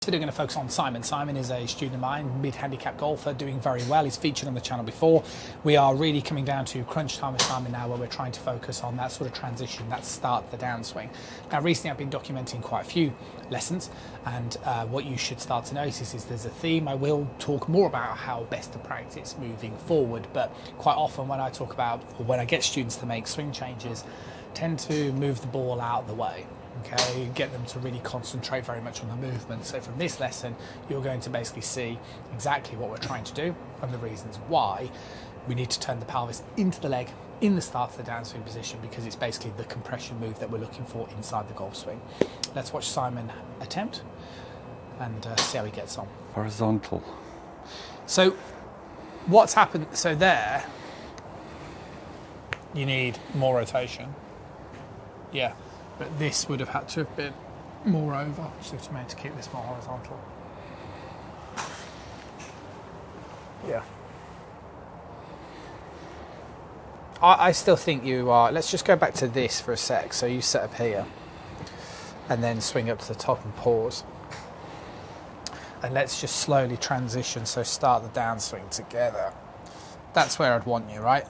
We're going to focus on Simon. Simon is a student of mine, mid-handicap golfer, doing very well. He's featured on the channel before. We are really coming down to crunch time with Simon now, where we're trying to focus on that sort of transition, that start, the downswing. Now, recently I've been documenting quite a few lessons, and what you should start to notice is there's a theme. I will talk more about how best to practice moving forward, but quite often when I talk about, or when I get students to make swing changes, tend to move the ball out of the way. Okay, get them to really concentrate very much on the movement. So from this lesson, you're going to basically see exactly what we're trying to do and the reasons why we need to turn the pelvis into the leg in the start of the downswing position, because it's basically the compression move that we're looking for inside the golf swing. Let's watch Simon attempt and see how he gets on. Horizontal. So what's happened, so there, you need more rotation. Yeah. But this would have had to have been more over, so to meant to keep this more horizontal. Yeah. I still think you are, let's just go back to this for a sec. So you set up here and then swing up to the top and pause. And let's just slowly transition, so start the downswing together. That's where I'd want you, right?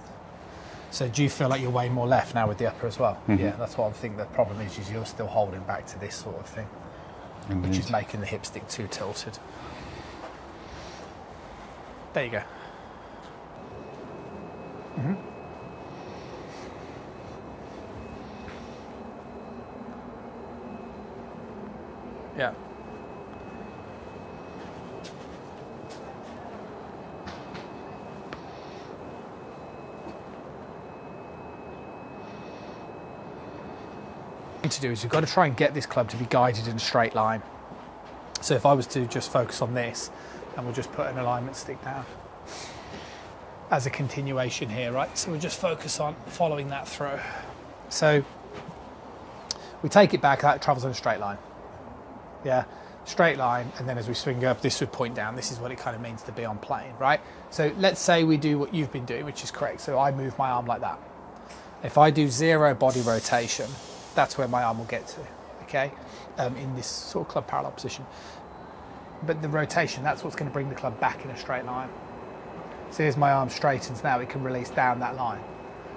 So do you feel like you're way more left now with the upper as well? Mm-hmm. Yeah, that's what I'm thinking. The problem is you're still holding back to this sort of thing, which is making the hip stick too tilted. There you go. Mm-hmm. Yeah. To do is you've got to try and get this club to be guided in a straight line. So if I was to just focus on this, and we'll just put an alignment stick down as a continuation here, right? So we'll just focus on following that through. So we take it back, that travels in a straight line. Yeah, straight line, and then as we swing up, this would point down. This is what it kind of means to be on plane, right? So let's say we do what you've been doing, which is correct. So I move my arm like that. If I do zero body rotation, that's where my arm will get to, okay, in this sort of club parallel position. But the rotation, that's what's going to bring the club back in a straight line. So here's my arm straightens now, it can release down that line.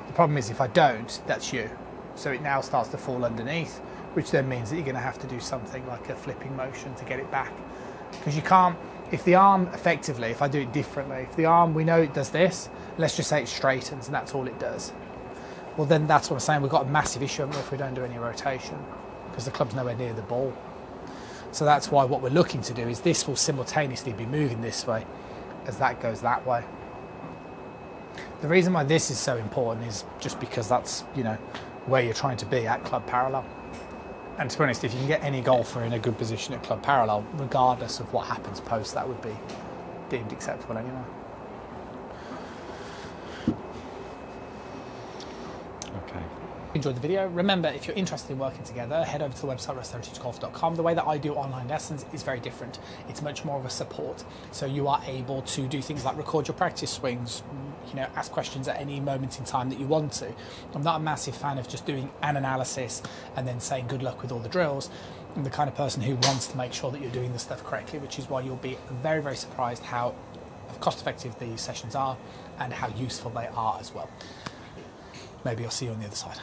The problem is if I don't, that's you. So it now starts to fall underneath, which then means that you're going to have to do something like a flipping motion to get it back. Because you can't, if the arm effectively, if I do it differently, if the arm, we know it does this, let's just say it straightens and that's all it does. Well, then that's what I'm saying. We've got a massive issue if we don't do any rotation, because the club's nowhere near the ball. So that's why what we're looking to do is this will simultaneously be moving this way as that goes that way. The reason why this is so important is just because that's, you know, where you're trying to be at club parallel. And to be honest, if you can get any golfer in a good position at club parallel, regardless of what happens post, that would be deemed acceptable anyway. Enjoyed the video. Remember, if you're interested in working together, head over to the website restorativegolf.com. The way that I do online lessons is very different. It's much more of a support. So you are able to do things like record your practice swings, you know, ask questions at any moment in time that you want to. I'm not a massive fan of just doing an analysis and then saying good luck with all the drills. I'm the kind of person who wants to make sure that you're doing the stuff correctly, which is why you'll be very, very surprised how cost effective these sessions are and how useful they are as well. Maybe I'll see you on the other side.